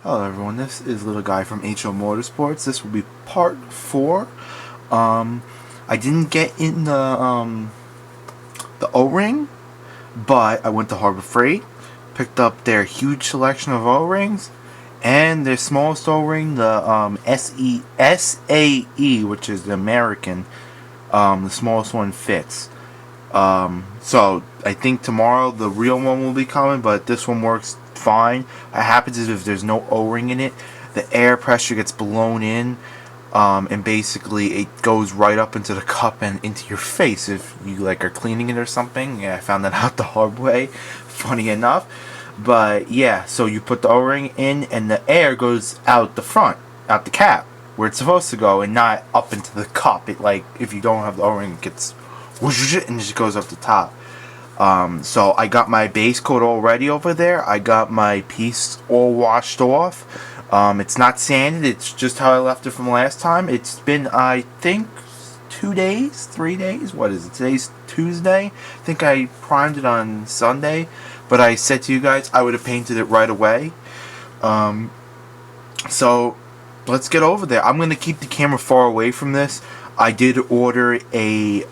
Hello everyone, this is Little Guy from HO Motorsports. This will be part 4. I didn't get in the O-ring, but I went to Harbor Freight, picked up their huge selection of O-rings, and their smallest O-ring, the SAE, which is the American. The smallest one fits. So I think tomorrow the real one will be coming, but this one works fine. What happens is if there's no O-ring in it, the air pressure gets blown in, and basically it goes right up into the cup and into your face if you are cleaning it or something. Yeah, I found that out the hard way, funny enough. But yeah, so you put the O-ring in and the air goes out the front, out the cap, where it's supposed to go, and not up into the cup. It if you don't have the O-ring, it gets whoosh and it just goes up the top. So I got my base coat all ready over there. I got my piece all washed off. It's not sanded. It's just how I left it from last time. It's been, I think, 2 days, 3 days. What is it? Today's Tuesday. I think I primed it on Sunday, but I said to you guys I would have painted it right away. So let's get over there. I'm gonna keep the camera far away from this. I did order a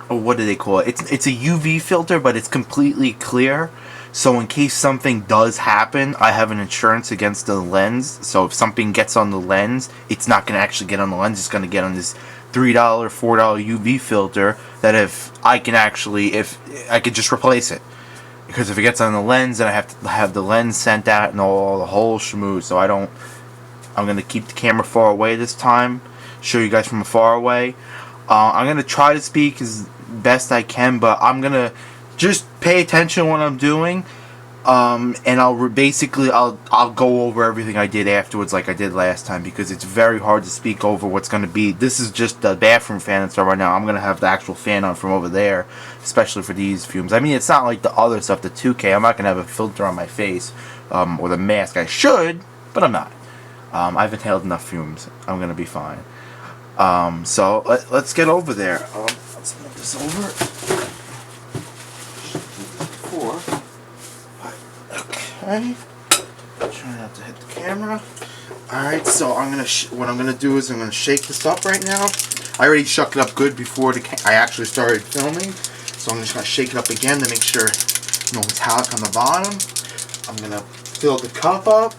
what do they call it? It's a UV filter, but it's completely clear. So in case something does happen, I have an insurance against the lens. So if something gets on the lens, it's not going to actually get on the lens. It's going to get on this $3, $4 UV filter that if I could just replace it. Because if it gets on the lens, then I have to have the lens sent out and all the whole schmooze. So I'm going to keep the camera far away this time. Show you guys from far away. I'm going to try to speak as best I can, but I'm going to just pay attention to what I'm doing, and I'll go over everything I did afterwards like I did last time, because it's very hard to speak over what's going to be. This is just the bathroom fan that's on right now. I'm going to have the actual fan on from over there, especially for these fumes. I mean, it's not like the other stuff, the 2K. I'm not going to have a filter on my face, or the mask. I should, but I'm not. I've inhaled enough fumes. I'm going to be fine. So let's get over there. Let's move this over. Okay. Try not to hit the camera. Alright, so what I'm gonna do is I'm gonna shake this up right now. I already shook it up good before I actually started filming. So I'm just gonna shake it up again to make sure no metallic on the bottom. I'm gonna fill the cup up.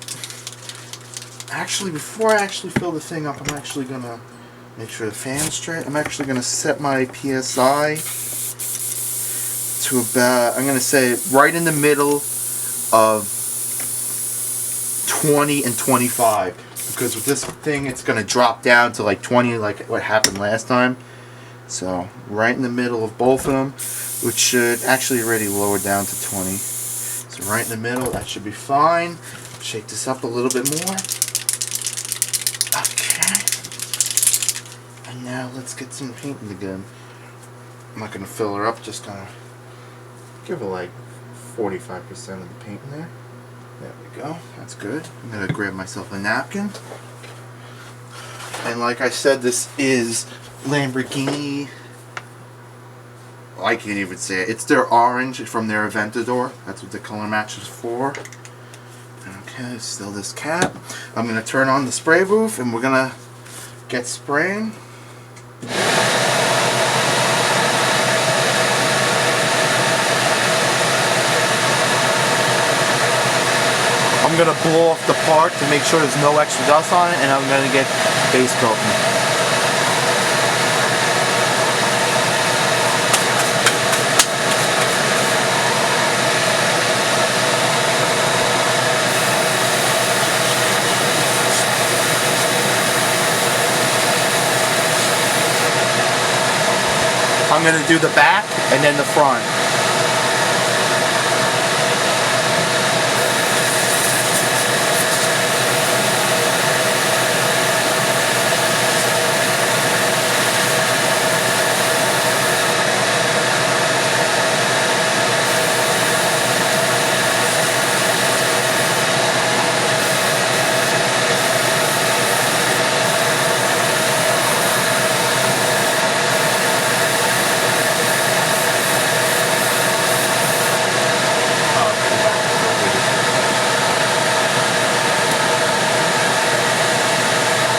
Actually, before I fill the thing up, I'm actually gonna make sure the fan's straight. I'm actually going to set my PSI to about, I'm going to say right in the middle of 20 and 25. Because with this thing, it's going to drop down to like 20, like what happened last time. So, right in the middle of both of them, which should actually already lower down to 20. So right in the middle, that should be fine. Shake this up a little bit more. Now let's get some painting again. I'm not going to fill her up, just going to give her like 45% of the paint in there. There we go, that's good. I'm going to grab myself a napkin. And like I said, this is Lamborghini. I can't even say it. It's their orange from their Aventador. That's what the color match is for. Okay, still this cap. I'm going to turn on the spray booth and we're going to get spraying. I'm going to blow off the part to make sure there's no extra dust on it, and I'm going to get base coating. I'm going to do the back and then the front.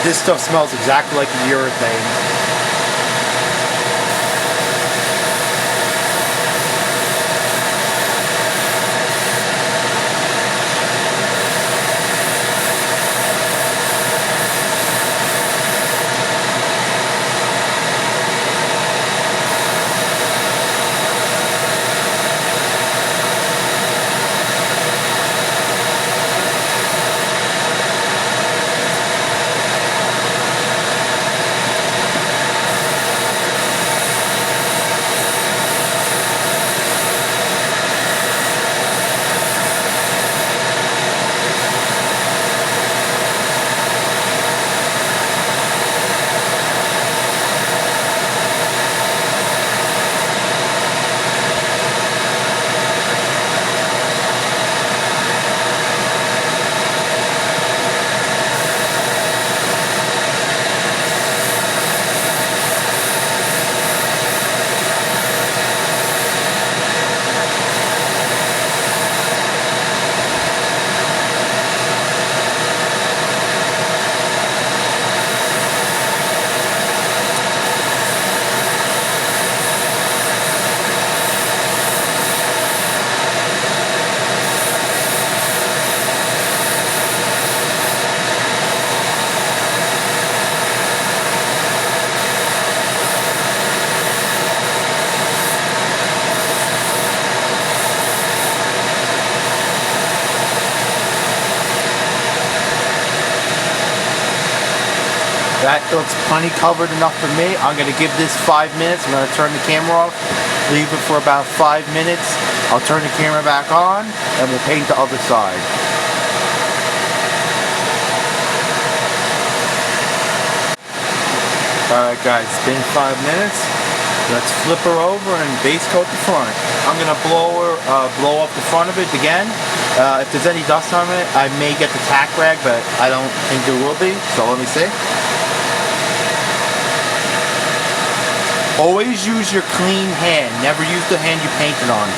This stuff smells exactly like the urethane. That looks plenty covered enough for me. I'm going to give this 5 minutes. I'm going to turn the camera off, leave it for about 5 minutes. I'll turn the camera back on, and we'll paint the other side. Alright guys, it's been 5 minutes. Let's flip her over and base coat the front. I'm going to blow up the front of it again. If there's any dust on it, I may get the tack rag, but I don't think there will be. So let me see. Always use your clean hand. Never use the hand you painted on.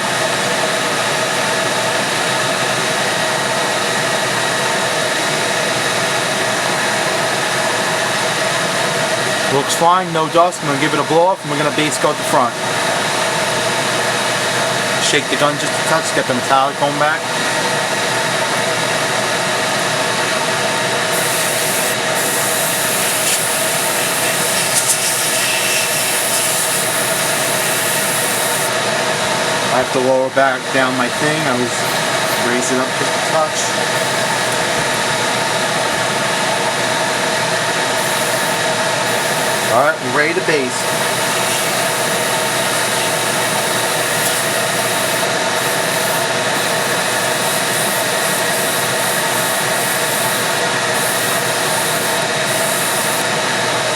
Looks fine, no dust. I'm going to give it a blow off and we're going to base coat the front. Shake the gun just a touch, get the metallic comb back. I have to lower back down my thing. I was raising up just a touch. Alright, we're ready to base.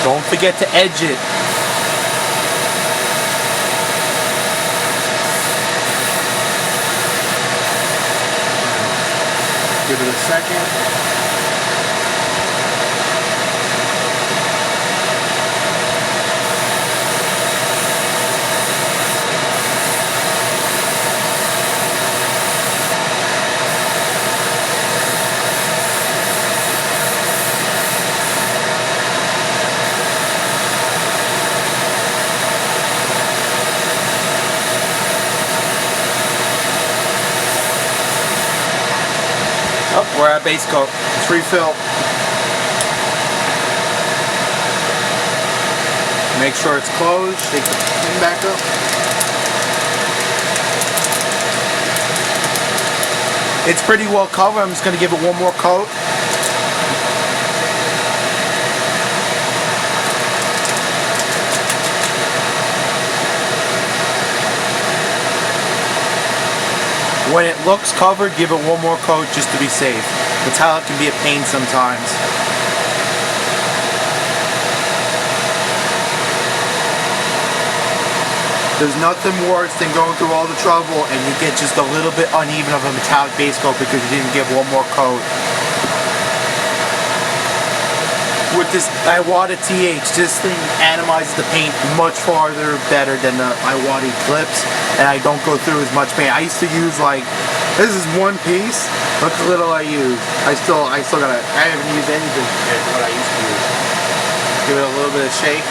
Don't forget to edge it. Give it a second. Oh, we're at base coat. It's refill. Make sure it's closed. Take the thing back up. It's pretty well covered. I'm just going to give it one more coat. When it looks covered, give it one more coat just to be safe. Metallic can be a pain sometimes. There's nothing worse than going through all the trouble and you get just a little bit uneven of a metallic base coat because you didn't give one more coat. With this Iwata TH, this thing atomizes the paint much farther better than the Iwata Eclipse, and I don't go through as much paint. I used to use like, this is one piece, look how little I use. I haven't used anything compared to what I used to use. bit of shake.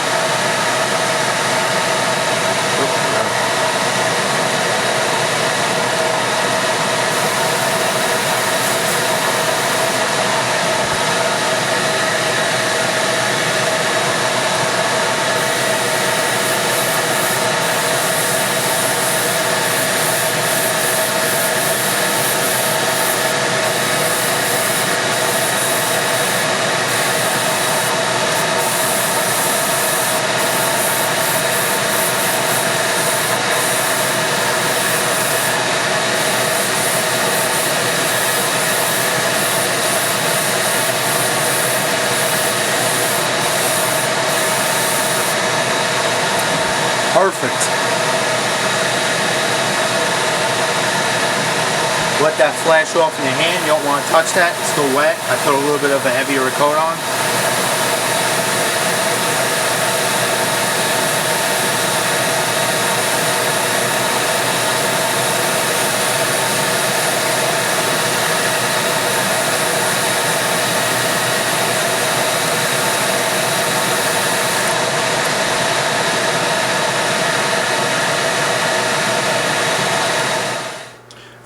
Perfect. Let that flash off in your hand. You don't want to touch that. It's still wet. I put a little bit of a heavier coat on.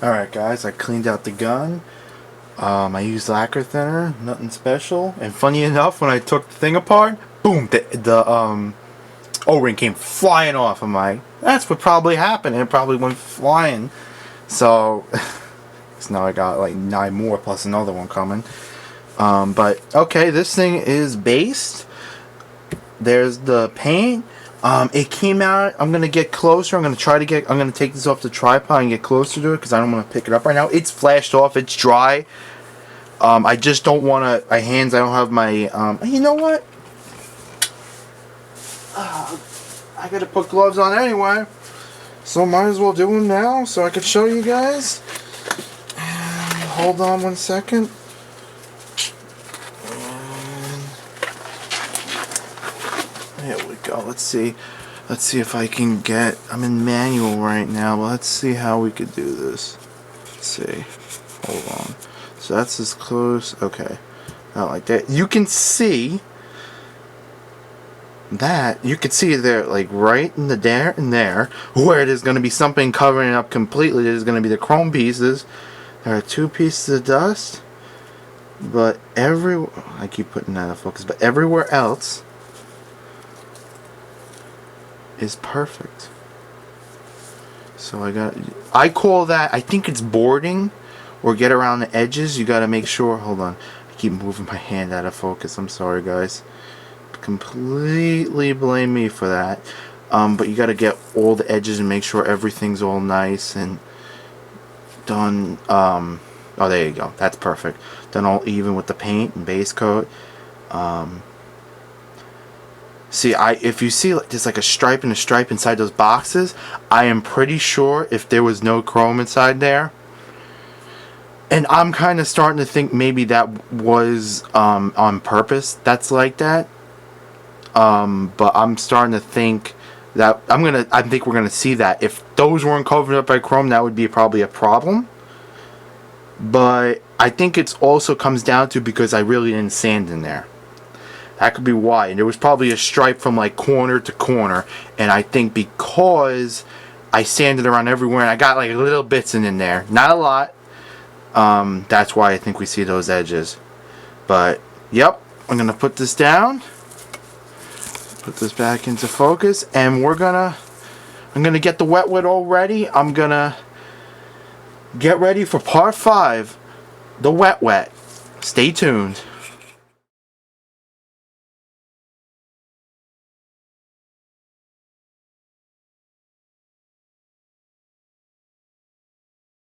Alright guys, I cleaned out the gun. I used lacquer thinner, nothing special. And funny enough, when I took the thing apart, boom, the O-ring came flying off. I'm like, that's what probably happened. It probably went flying. So, now I got like 9 more plus another one coming. But, okay, this thing is based. There's the paint. It came out. I'm gonna get closer. I'm gonna take this off the tripod and get closer to it because I don't want to pick it up right now. It's flashed off. It's dry. I just don't want to. My hands. I don't have my. You know what? I gotta put gloves on anyway, so might as well do them now so I can show you guys. Hold on one second. There we go. Let's see if I can get. I'm in manual right now, but let's see how we could do this. Let's see. Hold on. So that's as close. Okay. Not like that. You can see that. You can see there, like right in the there and there, where there's going to be something covering it up completely. There's going to be the chrome pieces. There are 2 pieces of dust, but I keep putting that out of focus, but everywhere else is perfect. So I call that, I think it's boarding or get around the edges. You got to make sure. Hold on, I keep moving my hand out of focus. I'm sorry guys, completely blame me for that. But you got to get all the edges and make sure everything's all nice and done. Oh, there you go, that's perfect. Done all even with the paint and base coat. See, if you see there's like a stripe and a stripe inside those boxes, I am pretty sure if there was no chrome inside there. And I'm kind of starting to think maybe that was on purpose. That's like that. But I'm starting to think that I think we're gonna see that. If those weren't covered up by chrome, that would be probably a problem. But I think it's also comes down to because I really didn't sand in there. That could be why. And there was probably a stripe from like corner to corner. And I think because I sanded around everywhere and I got like little bits in there. Not a lot. That's why I think we see those edges. But, yep. I'm going to put this down. Put this back into focus. And I'm going to get the wet all ready. I'm going to get ready for part 5. The wet. Stay tuned.